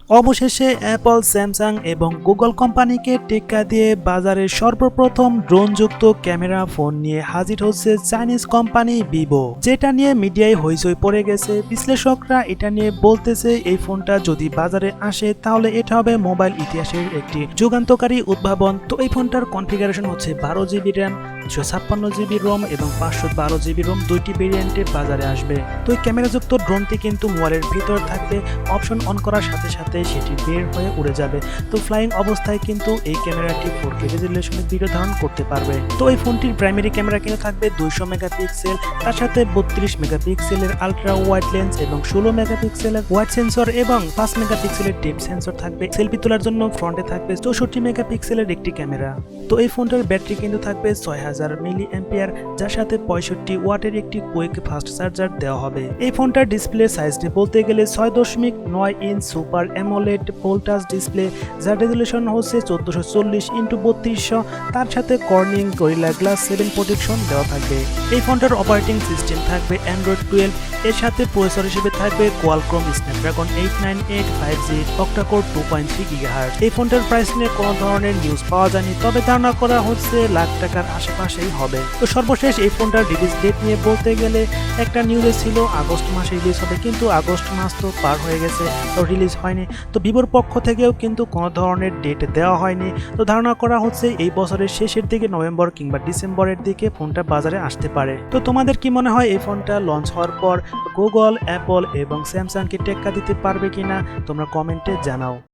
অবশেষে Apple, Samsung এবং Google কোম্পানিকে টেক্কা দিয়ে বাজারে সর্বপ্রথম ড্রোনযুক্ত ক্যামেরা ফোন নিয়ে হাজির হচ্ছে চাইনিজ কোম্পানি ভিভো, যেটা নিয়ে মিডিয়ায় হইচই পড়ে গেছে। বিশ্লেষকরা এটা নিয়ে বলতেছে এই ফোনটা যদি বাজারে আসে তাহলে এটা হবে মোবাইল ইতিহাসের একটি যুগান্তকারী উদ্ভাবন। তো এই ফোনটার কনফিগারেশন হচ্ছে 12GB র্যাম, 256GB রোম এবং 512GB রোম, দুইটি ভেরিয়েন্টে বাজারে আসবে। তো এই ক্যামেরাযুক্ত ড্রোনটি কিন্তু মোবাইলের ভিতর থাকবে, অপশন অন করার সাথে সাথে সেটি বের হয়ে উড়ে যাবে। তো ফ্লাইং অবস্থায় কিন্তু এই ক্যামেরাটি 4K রেজোলিউশনের ভিডিও ধারণ করতে পারবে। তো এই ফোনটির প্রাইমারি ক্যামেরা কিন্তু থাকবে 200 মেগাপিক্সেল, তার সাথে 32 মেগাপিক্সেলের আলট্রা ওয়াইড লেন্স এবং 16 মেগাপিক্সেলের ওয়াইড সেন্সর এবং 5 মেগাপিক্সেলের ডেপথ সেন্সর থাকবে। সেলফি তোলার জন্য ফ্রন্টে থাকবে 64 মেগাপিক্সেলের একটি ক্যামেরা। তো এই ফোনটার ব্যাটারি কিন্তু থাকবে 6000 মিলি অ্যাম্পিয়ার, যার সাথে 65 ওয়াটের একটি কুইক ফাস্ট চার্জার দেওয়া হবে। এই ফোনটার ডিসপ্লে সাইজ নিয়ে বলতে গেলে 6.9 ইঞ্চ সুপার অ্যামোলেড ফুল টাচ ডিসপ্লে, যার রেজোলিউশন হচ্ছে 1440x3200, তার সাথে কর্নিং গরিলা গ্লাস 7 প্রোটেকশন দেওয়া থাকবে। এই ফোনটার অপারেটিং সিস্টেম থাকবে অ্যান্ড্রয়েড 12, এর সাথে প্রসেসর হিসেবে থাকবে Qualcomm Snapdragon 898 5G octa-core 2.3 GHz। এই ফোনটার প্রাইস নিয়ে কোনো ধরনের নিউজ পাওয়া যায়নি, তবে ধারণা করা হচ্ছে লাখ টাকার আশেপাশেই হবে। তো সর্বশেষ এই ফোনটার রিলিজ ডেট নিয়ে বলতে গেলে একটা নিউজে ছিল আগস্ট মাসে রিলিজ হবে, কিন্তু আগস্ট মাস তো পার হয়ে গেছে, তো রিলিজ হয়নি। তো ভিভোর পক্ষ থেকেও কিন্তু কোনো ধরনের ডেট দেওয়া হয়নি। তো ধারণা করা হচ্ছে এই বছরের শেষের দিকে নভেম্বর কিংবা ডিসেম্বরের দিকে ফোনটা বাজারে আসতে পারে। তো তোমাদের কি মনে হয় এই ফোনটা লঞ্চ হওয়ার পর গুগল, অ্যাপল এবং স্যামসাংকে টেক্কা দিতে পারবে কিনা তোমরা কমেন্টে জানাও।